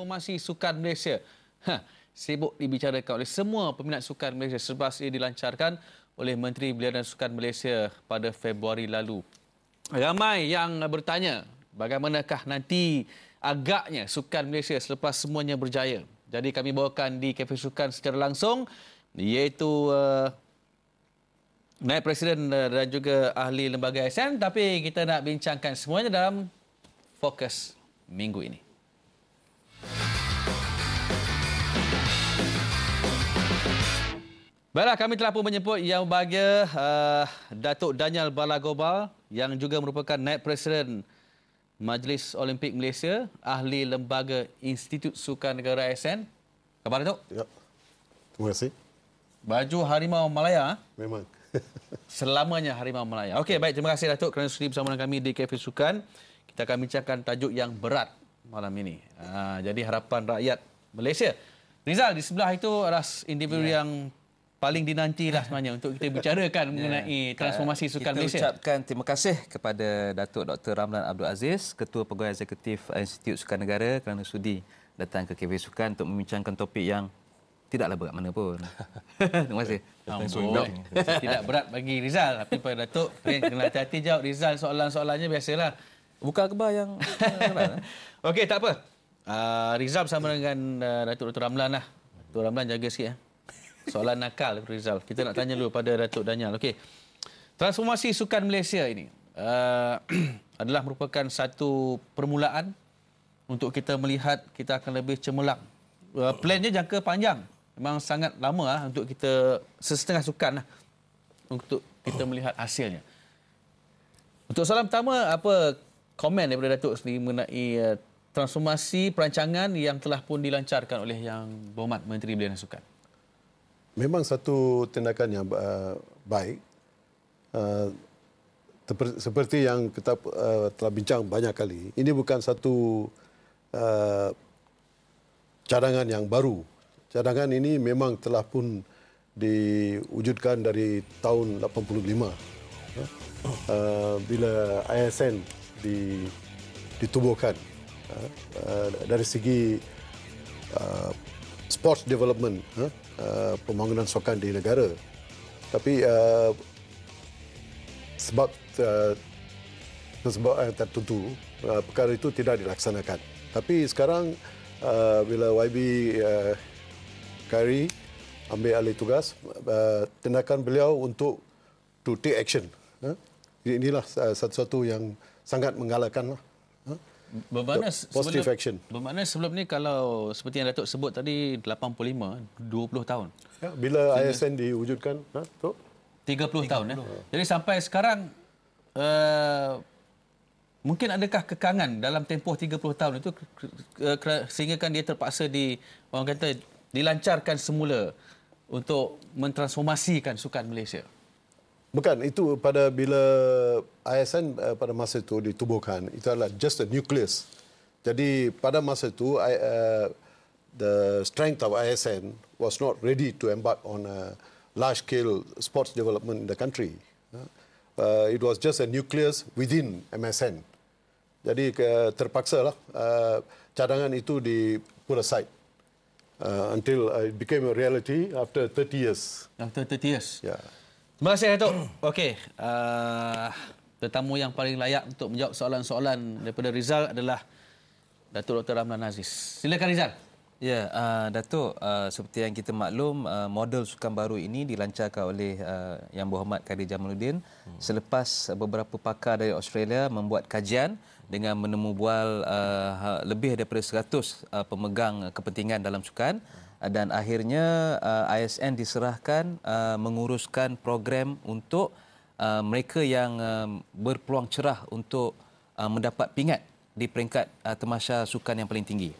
transformasi sukan Malaysia. Sibuk dibicarakan oleh semua peminat sukan Malaysia selepas ia dilancarkan oleh Menteri Belia dan Sukan Malaysia pada Februari lalu. Ramai yang bertanya, bagaimanakah nanti agaknya sukan Malaysia selepas semuanya berjaya. Jadi kami bawakan di Cafe Sukan secara langsung, iaitu Naib Presiden dan juga ahli lembaga ASN, tapi kita nak bincangkan semuanya dalam Fokus minggu ini. Baiklah, kami telah pun menjemput Yang Berbahagia Datuk Daniel Balagobal yang juga merupakan Naib Presiden Majlis Olimpik Malaysia, ahli lembaga Institut Sukan Negara ASN. Khabar Datuk? Ya. Terima kasih. Baju Harimau Malaya. Memang. Selamanya Harimau Malaya. Okey, baik. Terima kasih Datuk kerana sudi bersama dengan kami di Cafe Sukan. Kita akan bincangkan tajuk yang berat malam ini. Jadi harapan rakyat Malaysia. Rizal, di sebelah itu adalah individu yang paling dinantilah sebenarnya untuk kita bicarakan mengenai transformasi sukan Malaysia. Kita ucapkan terima kasih kepada Datuk Dr. Ramlan Abdul Aziz, Ketua Pegawai Eksekutif Institut Sukan Negara kerana sudi datang ke KV Sukan untuk membincangkan topik yang tidaklah berat mana pun. Terima kasih. Tidak berat bagi Rizal, tapi pada Datuk kena hati-hati jawab Rizal soalan-soalannya biasalah. Buka khabar yang Okey, tak apa. Rizal bersama dengan Datuk Dr. Ramlan lah. Datuk Ramlan jaga sikit. Soalan nakal Rizal. Kita nak tanya dulu pada Datuk Daniel. Okey. Transformasi sukan Malaysia ini adalah merupakan satu permulaan untuk kita melihat kita akan lebih cemerlang. Plannya jangka panjang. Memang sangat lama untuk kita setengah sukan untuk kita melihat hasilnya. Untuk soalan pertama, apa komen daripada Datuk sendiri mengenai transformasi perancangan yang telah pun dilancarkan oleh Yang Berhormat Menteri Belia dan Sukan? Memang satu tindakan yang baik. Seperti yang kita telah bincang banyak kali, ini bukan satu cadangan yang baru. Cadangan ini memang telah pun diwujudkan dari tahun 85. Bila ASN ditubuhkan dari segi sports development, pembangunan sukan di negara. Tapi sebab tertentu perkara itu tidak dilaksanakan. Tapi sekarang bila YB Khairi ambil alih tugas, tindakan beliau untuk to take action. Inilah satu-satu yang sangat menggalakkan. Bermakna positive action. Bermakna sebelum ni kalau seperti yang Datuk sebut tadi 85, 20 tahun. Ya, bila ASN diwujudkan, 30 tahun. Jadi sampai sekarang mungkin adakah kekangan dalam tempoh 30 tahun itu sehingga kan dia terpaksa orang kata dilancarkan semula untuk mentransformasikan sukan Malaysia? Bukan, itu pada bila ASN pada masa itu ditubuhkan, itu adalah just a nucleus. Jadi pada masa itu the strength of ASN was not ready to embark on a large scale sports development in the country. It was just a nucleus within MSN. Jadi terpaksalah cadangan itu di put aside until it became a reality after 30 years. After 30 years. Yeah. Terima kasih Datuk. Okey, tetamu yang paling layak untuk menjawab soalan-soalan daripada Rizal adalah Datuk Dr. Ramlan Aziz. Silakan Rizal. Ya, Datuk, seperti yang kita maklum, model sukan baru ini dilancarkan oleh Yang Berhormat Khairi Jamaluddin selepas beberapa pakar dari Australia membuat kajian dengan menemu bual lebih daripada 100 pemegang kepentingan dalam sukan. Dan akhirnya ASN diserahkan menguruskan program untuk mereka yang berpeluang cerah untuk mendapat pingat di peringkat tamasya sukan yang paling tinggi.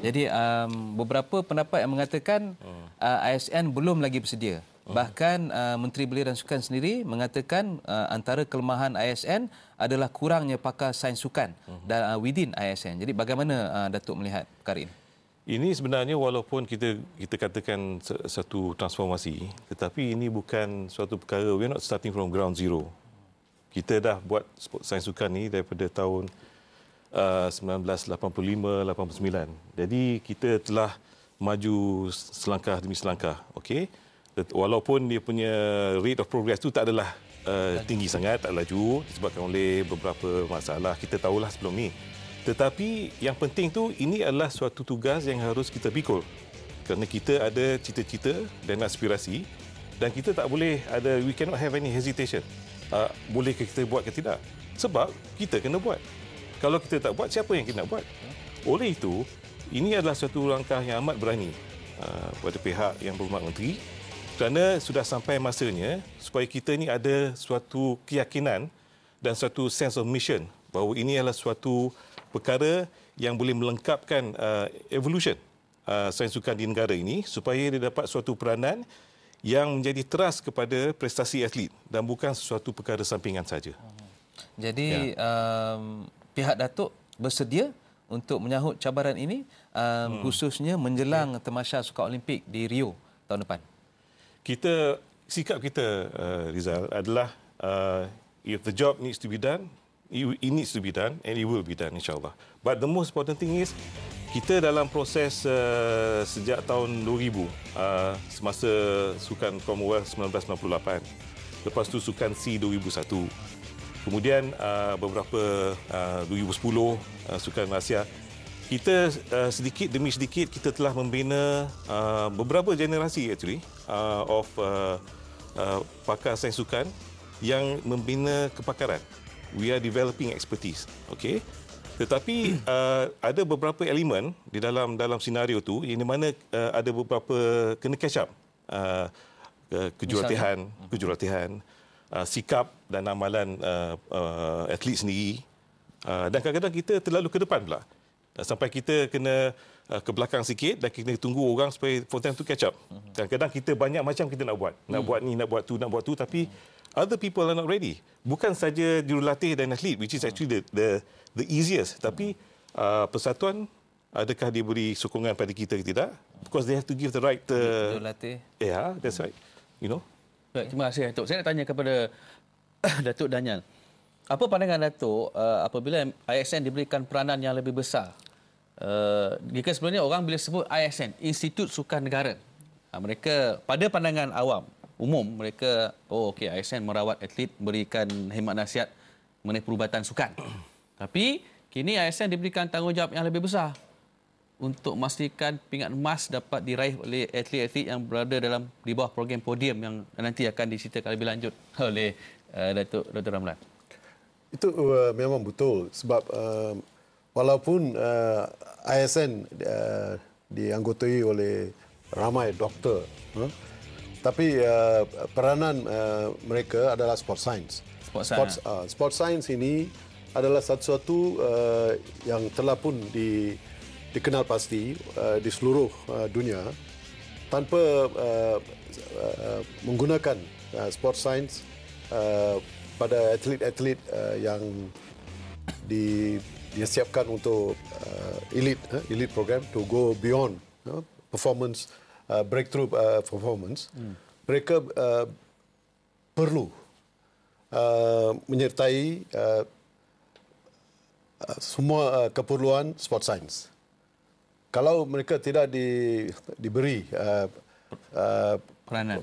Jadi beberapa pendapat yang mengatakan ASN belum lagi bersedia. Bahkan Menteri Belia dan Sukan sendiri mengatakan antara kelemahan ASN adalah kurangnya pakar sains sukan within ASN. Jadi bagaimana Datuk melihat perkara ini? Ini sebenarnya walaupun kita katakan satu transformasi, tetapi ini bukan suatu perkara, we're not starting from ground zero. Kita dah buat sains sukan ni daripada tahun 1985-89. Jadi kita telah maju selangkah demi selangkah. Okey. Walaupun dia punya rate of progress tu tak adalah tinggi sangat, tak laju disebabkan oleh beberapa masalah kita tahulah sebelum ni. Tetapi yang penting tu ini adalah suatu tugas yang harus kita pikul. Kerana kita ada cita-cita dan aspirasi dan kita tak boleh ada, we cannot have any hesitation. Boleh ke kita buat ke tidak? Sebab kita kena buat. Kalau kita tak buat, siapa yang kena buat? Oleh itu, ini adalah suatu langkah yang amat berani pada pihak yang berhormat menteri kerana sudah sampai masanya supaya kita ni ada suatu keyakinan dan suatu sense of mission bahawa ini adalah suatu perkara yang boleh melengkapkan evolution sains sukan di negara ini supaya dia dapat suatu peranan yang menjadi teras kepada prestasi atlet dan bukan sesuatu perkara sampingan saja. Jadi pihak Datuk bersedia untuk menyahut cabaran ini khususnya menjelang Tamasya Sukan Olimpik di Rio tahun depan. Sikap kita Rizal adalah if the job needs to be done, it needs to be done and it will be done insyaAllah. But the most important thing is kita dalam proses sejak tahun 2000 semasa Sukan Commonwealth 1998, lepas tu Sukan SEA 2001, kemudian beberapa 2010 Sukan Asia, kita sedikit demi sedikit kita telah membina beberapa generasi actually of pakar sains sukan yang membina kepakaran. We are developing expertise. Okay. Tetapi ada beberapa elemen di dalam senario tu yang di mana ada beberapa kena catch up. Kejurulatihan, sikap dan amalan atlet sendiri. Dan kadang-kadang kita terlalu ke depan pula. Sampai kita kena ke belakang sikit dan kita tunggu orang supaya for them to catch up. Kadang-kadang kita banyak macam kita nak buat. Nak buat ni, nak buat tu, tapi other people are not ready. Bukan saja jurulatih dan atlet, which is actually the easiest. Tapi persatuan, adakah dia beri sokongan pada kita ke tidak? Because they have to give the right... jurulatih. Yeah, that's right. You know. Baik, terima kasih Datuk. Saya nak tanya kepada Datuk Daniel. Apa pandangan Datuk apabila ISN diberikan peranan yang lebih besar? Jika sebenarnya orang bila sebut ISN, Institut Sukan Negara, mereka pada pandangan awam, umum, mereka, okey, ISN merawat atlet, berikan khidmat nasihat mengenai perubatan sukan. Tapi kini ISN diberikan tanggungjawab yang lebih besar untuk memastikan pingat emas dapat diraih oleh atlet-atlet yang berada di bawah program podium yang nanti akan diceritakan lebih lanjut oleh Datuk Dr. Ramlan. Itu memang betul sebab walaupun ISN dianggotai oleh ramai doktor, tapi peranan mereka adalah sport science. Sport science ini adalah satu-satu yang telah pun dikenal pasti di seluruh dunia tanpa menggunakan sport science pada atlet-atlet yang disiapkan untuk elite program to go beyond performance, breakthrough performance. Mereka perlu menyertai semua keperluan sport science. Kalau mereka tidak diberi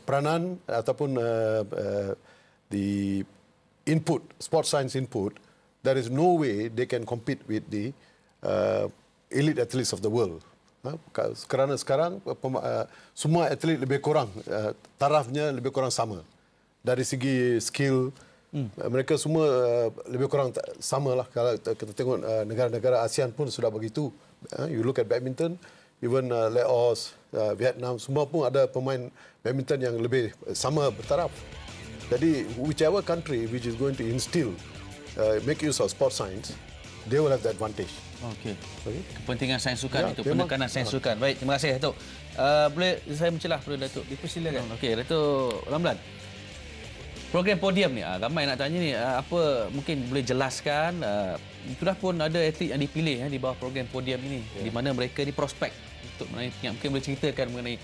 peranan ataupun the input, sport science input, there is no way they can compete with the elite athletes of the world. Kerana sekarang semua atlet lebih kurang tarafnya lebih kurang sama dari segi skill. Mereka semua lebih kurang sama lah. Kalau kita tengok negara-negara ASEAN pun sudah begitu. You look at badminton, even Laos, Vietnam, semua pun ada pemain badminton yang lebih sama bertaraf. Jadi whichever country which is going to instill, make use of sport science, they will have the advantage. Okey. Kepentingan sains sukan itu, penekanan sains sukan. Baik, terima kasih Datuk. Boleh saya mencelah pada Datuk? Dipersilakan. Okey, Datuk Ramlan. Program podium ni, ramai nak tanya ni, apa mungkin boleh jelaskan, sudah pun ada atlet yang dipilih di bawah program podium ini, di mana mereka di prospek untuk menaik, mungkin boleh ceritakan mengenai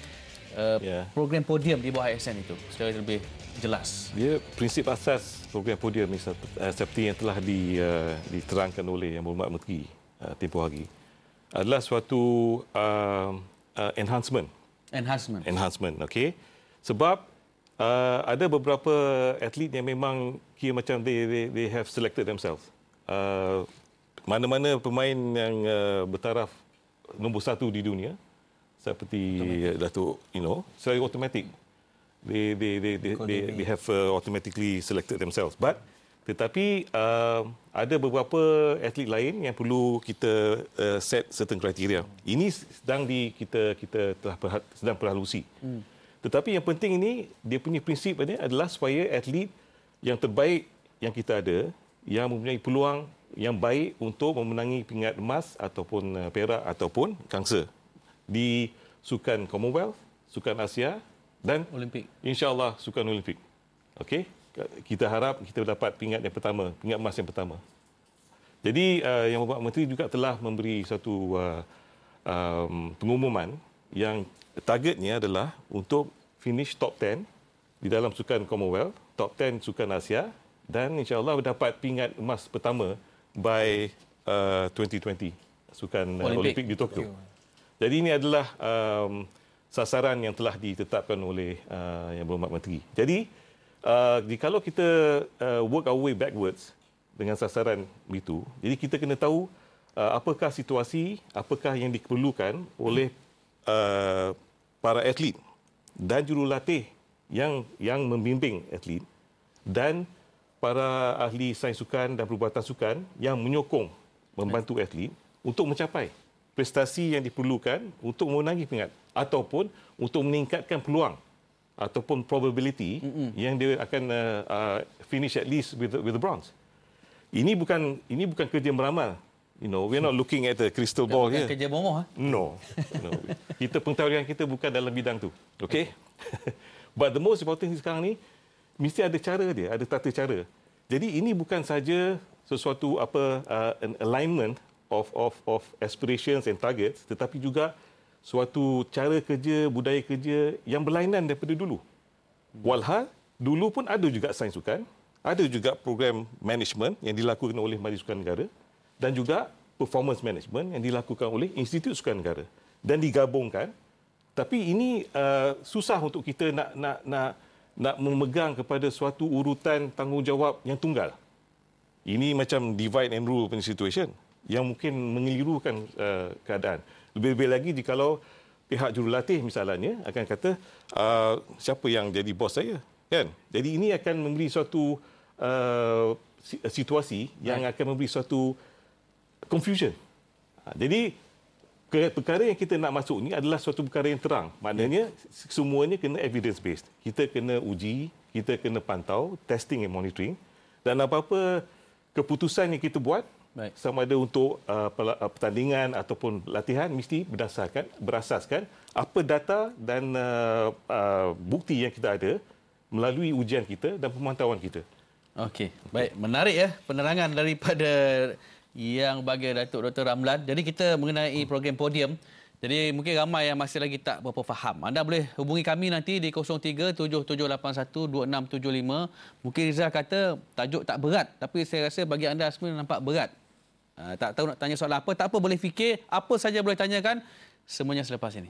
program podium di bawah ISN itu secara lebih jelas. Dia prinsip asas program podium ni seperti yang telah diterangkan oleh Yang Berhormat Menteri tempoh hari adalah suatu enhancement. Okey. Sebab ada beberapa atlet yang memang kira macam they have selected themselves. Mana-mana pemain yang bertaraf nombor 1 di dunia seperti Datuk, secara automatic they have automatically selected themselves. Tetapi ada beberapa atlet lain yang perlu kita set certain criteria. Ini kita sedang perhalusi. Tetapi yang penting ini, dia punya prinsip ini adalah supaya atlet yang terbaik yang kita ada, yang mempunyai peluang yang baik untuk memenangi pingat emas ataupun perak ataupun kangsa di sukan Commonwealth, sukan Asia dan Olimpik. InsyaAllah sukan Olimpik. Okey? Kita harap kita dapat pingat yang pertama, pingat emas yang pertama. Jadi Yang Berhormat Menteri juga telah memberi satu pengumuman yang targetnya adalah untuk finish top 10 di dalam sukan Commonwealth, top 10 sukan Asia dan insyaAllah dapat pingat emas pertama by 2020 sukan Olimpik di Tokyo. Jadi ini adalah sasaran yang telah ditetapkan oleh Yang Berhormat Menteri. Jadi kalau kita work our way backwards dengan sasaran itu, jadi kita kena tahu apakah situasi, apakah yang diperlukan oleh para atlet dan jurulatih yang membimbing atlet dan para ahli sains sukan dan perubatan sukan yang menyokong, membantu atlet untuk mencapai prestasi yang diperlukan untuk memenangi pingat ataupun untuk meningkatkan peluang ataupun probability yang dia akan finish at least with the bronze. Ini bukan kerja meramal. We're not looking at the crystal ball here. Kerja bomoh. No. Kita pengetahuan kita bukan dalam bidang tu. Okay? But the most important sekarang ni mesti ada cara dia, ada tata cara. Jadi ini bukan saja sesuatu an alignment of aspirations and targets, tetapi juga suatu cara kerja, budaya kerja yang berlainan daripada dulu. Walhal, dulu pun ada juga sains sukan, ada juga program management yang dilakukan oleh Majlis Sukan Negara dan juga performance management yang dilakukan oleh Institut Sukan Negara dan digabungkan. Tapi ini susah untuk kita nak memegang kepada suatu urutan tanggungjawab yang tunggal. Ini macam divide and rule punya situation yang mungkin mengelirukan keadaan. Lebih-lebih lagi jikalau pihak jurulatih misalnya akan kata siapa yang jadi bos saya, kan? Jadi ini akan memberi suatu situasi yang akan memberi suatu confusion. Jadi perkara yang kita nak masuk ni adalah suatu perkara yang terang. Maknanya semuanya kena evidence based. Kita kena uji, kita kena pantau, testing and monitoring, dan apa-apa keputusan yang kita buat, sama ada untuk pertandingan ataupun latihan, mesti berasaskan apa data dan bukti yang kita ada melalui ujian kita dan pemantauan kita. Okey, baik, menarik ya penerangan daripada yang bagi Datuk Dr. Ramlan. Jadi kita mengenai program podium. Jadi mungkin ramai yang masih lagi tak berapa faham. Anda boleh hubungi kami nanti di 0377812675. Mungkin Rizal kata tajuk tak berat, tapi saya rasa bagi anda sebenarnya nampak berat. Tak tahu nak tanya soalan apa, tak apa, boleh fikir apa saja boleh tanyakan, semuanya selepas ini.